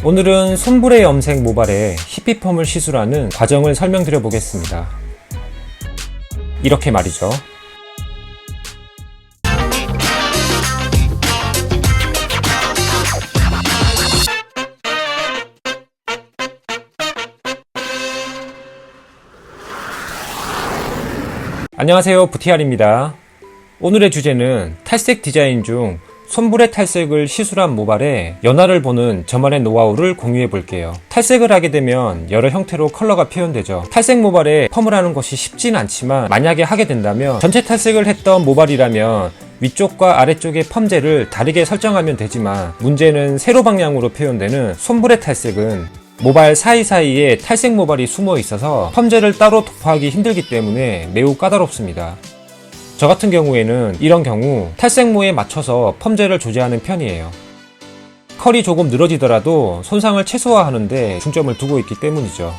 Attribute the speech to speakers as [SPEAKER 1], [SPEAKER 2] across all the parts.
[SPEAKER 1] 오늘은 손불의 염색 모발에 히피펌을 시술하는 과정을 설명드려 보겠습니다. 이렇게 말이죠. 안녕하세요, 부티알입니다. 오늘의 주제는 탈색 디자인 중 손불의 탈색을 시술한 모발에 연화를 보는 저만의 노하우를 공유해 볼게요. 탈색을 하게 되면 여러 형태로 컬러가 표현되죠. 탈색 모발에 펌을 하는 것이 쉽진 않지만 만약에 하게 된다면 전체 탈색을 했던 모발이라면 위쪽과 아래쪽의 펌제를 다르게 설정하면 되지만 문제는 세로 방향으로 표현되는 손불의 탈색은 모발 사이사이에 탈색 모발이 숨어 있어서 펌제를 따로 도포하기 힘들기 때문에 매우 까다롭습니다. 저 같은 경우에는 이런 경우 탈색모에 맞춰서 펌제를 조제하는 편이에요. 컬이 조금 늘어지더라도 손상을 최소화하는데 중점을 두고 있기 때문이죠.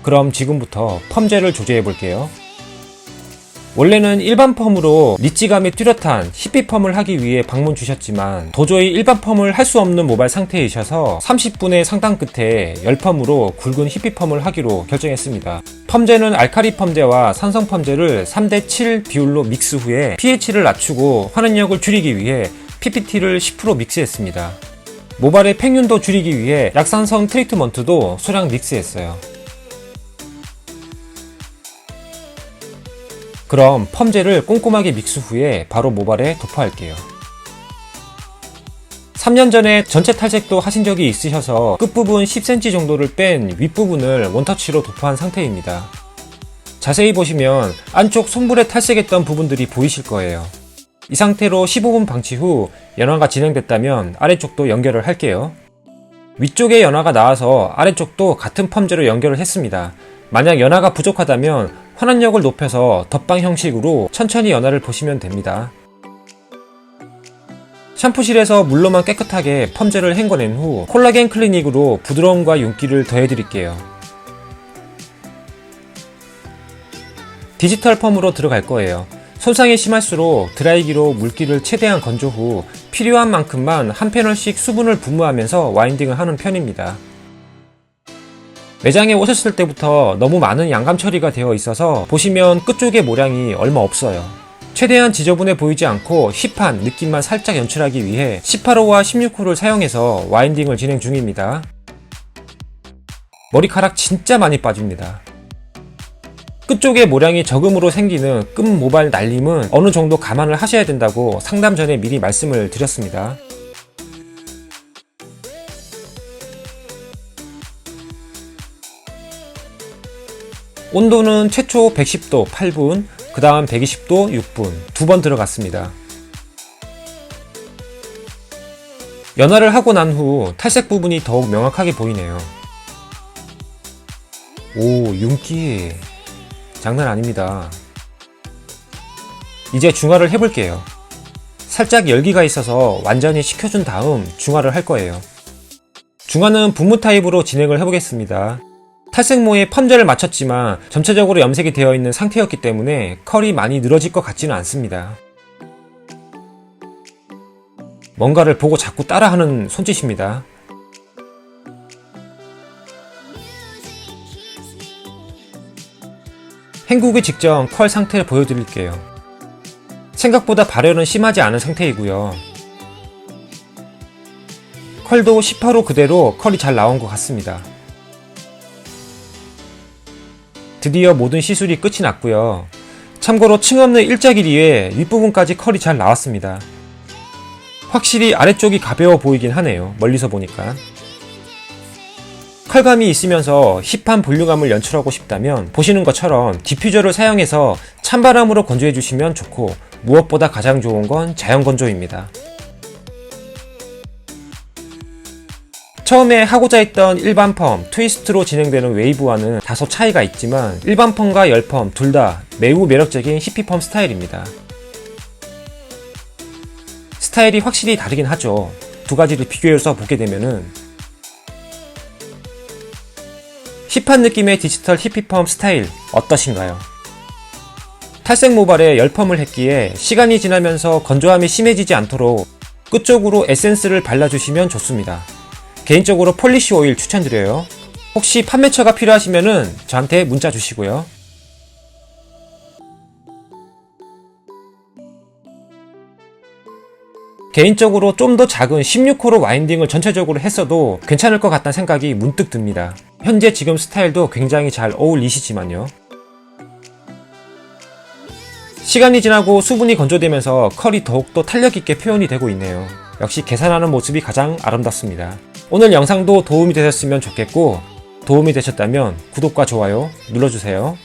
[SPEAKER 1] 그럼 지금부터 펌제를 조제해 볼게요. 원래는 일반 펌으로 리치감이 뚜렷한 히피펌을 하기 위해 방문 주셨지만 도저히 일반 펌을 할 수 없는 모발 상태이셔서 30분의 상담 끝에 열펌으로 굵은 히피펌을 하기로 결정했습니다. 펌제는 알카리 펌제와 산성 펌제를 3대7 비율로 믹스 후에 pH를 낮추고 환원력을 줄이기 위해 PPT를 10% 믹스했습니다. 모발의 팽윤도 줄이기 위해 약산성 트리트먼트도 소량 믹스했어요. 그럼 펌제를 꼼꼼하게 믹스 후에 바로 모발에 도포할게요. 3년 전에 전체 탈색도 하신 적이 있으셔서 끝부분 10cm 정도를 뺀 윗부분을 원터치로 도포한 상태입니다. 자세히 보시면 안쪽 손불에 탈색했던 부분들이 보이실 거예요. 이 상태로 15분 방치 후 연화가 진행됐다면 아래쪽도 연결을 할게요. 위쪽에 연화가 나와서 아래쪽도 같은 펌제로 연결을 했습니다. 만약 연화가 부족하다면 환원력을 높여서 덧방 형식으로 천천히 연화를 보시면 됩니다. 샴푸실에서 물로만 깨끗하게 펌제를 헹궈낸 후 콜라겐 클리닉으로 부드러움과 윤기를 더해드릴게요. 디지털 펌으로 들어갈 거예요. 손상이 심할수록 드라이기로 물기를 최대한 건조 후 필요한 만큼만 한 패널씩 수분을 분무하면서 와인딩을 하는 편입니다. 매장에 오셨을 때부터 너무 많은 양감 처리가 되어 있어서 보시면 끝쪽의 모량이 얼마 없어요. 최대한 지저분해 보이지 않고 힙한 느낌만 살짝 연출하기 위해 18호와 16호를 사용해서 와인딩을 진행 중입니다. 머리카락 진짜 많이 빠집니다. 끝쪽에 모량이 적음으로 생기는 끝 모발 날림은 어느 정도 감안을 하셔야 된다고 상담 전에 미리 말씀을 드렸습니다. 온도는 최초 110도 8분, 그 다음 120도 6분, 2번 들어갔습니다. 연화를 하고 난 후 탈색 부분이 더욱 명확하게 보이네요. 오, 윤기 장난 아닙니다. 이제 중화를 해볼게요. 살짝 열기가 있어서 완전히 식혀준 다음 중화를 할 거예요. 중화는 분무 타입으로 진행을 해보겠습니다. 탈색모에 펌제를 맞췄지만 전체적으로 염색이 되어 있는 상태였기 때문에 컬이 많이 늘어질 것 같지는 않습니다. 뭔가를 보고 자꾸 따라하는 손짓입니다. 헹구기 직전 컬 상태를 보여드릴게요. 생각보다 발열은 심하지 않은 상태이고요. 컬도 18호 그대로 컬이 잘 나온 것 같습니다. 드디어 모든 시술이 끝이 났고요. 참고로 층 없는 일자 길이에 윗부분까지 컬이 잘 나왔습니다. 확실히 아래쪽이 가벼워 보이긴 하네요. 멀리서 보니까. 컬감이 있으면서 힙한 볼륨감을 연출하고 싶다면 보시는 것처럼 디퓨저를 사용해서 찬바람으로 건조해 주시면 좋고 무엇보다 가장 좋은 건 자연 건조입니다. 처음에 하고자 했던 일반 펌, 트위스트로 진행되는 웨이브와는 다소 차이가 있지만 일반 펌과 열펌 둘 다 매우 매력적인 히피펌 스타일입니다. 스타일이 확실히 다르긴 하죠. 두 가지를 비교해서 보게 되면은 힙한 느낌의 디지털 히피펌 스타일 어떠신가요? 탈색 모발에 열펌을 했기에 시간이 지나면서 건조함이 심해지지 않도록 끝쪽으로 에센스를 발라주시면 좋습니다. 개인적으로 폴리시 오일 추천드려요. 혹시 판매처가 필요하시면은 저한테 문자 주시고요. 개인적으로 좀 더 작은 16호로 와인딩을 전체적으로 했어도 괜찮을 것 같다는 생각이 문득 듭니다. 현재 지금 스타일도 굉장히 잘 어울리시지만요. 시간이 지나고 수분이 건조되면서 컬이 더욱더 탄력있게 표현이 되고 있네요. 역시 계산하는 모습이 가장 아름답습니다. 오늘 영상도 도움이 되셨으면 좋겠고, 도움이 되셨다면 구독과 좋아요 눌러주세요.